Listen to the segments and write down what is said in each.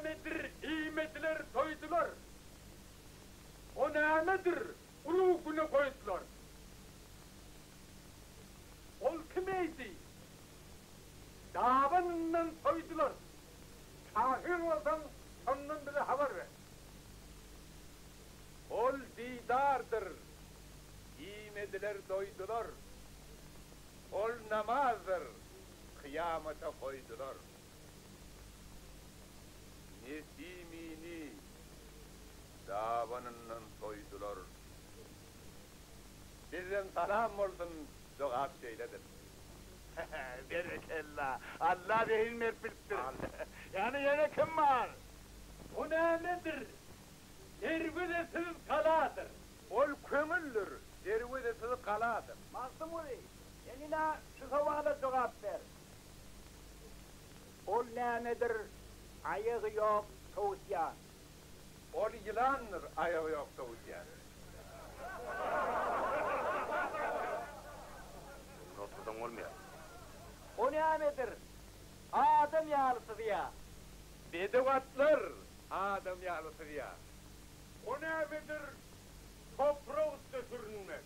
nedir iymediler soydular. O nedir ulu günü koydular. Ol kimeydi? Davanından soydular. Kahir olsan ondan bile haber ver. Ol didardır. İymediler doydular. Ol namazdır. Kıyamete koydular. Nesimini davanından soydular. Sizden salam olsun cevap söyledim. Berekallah. Allah rehin merpilttir. Yani yine kim var? Bu nedir? Zervedesiz kaladır. Ol kömüldür. Zervedesiz kaladır. Mazlum uli, yenine şu soğuğa cevap ver. Ol nedir? Ayağı yok, soğutyan. Ol yılandır, ayağı yok soğutyan. Noturdan olmuyor. O nedir? Adam yağlısı diye. Bedevatlar, adam yağlısı ya. O nedir? Toprağı üstü sürünmez.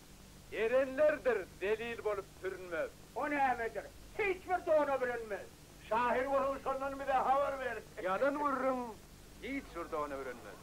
Erenlerdir, delil bolup sürünmez. O nedir? Hiçbir doğru bilinmez. Şahir vurmuş ondan bir de haber ver. Yalan vururum, hiç şurada onu öğrenmez.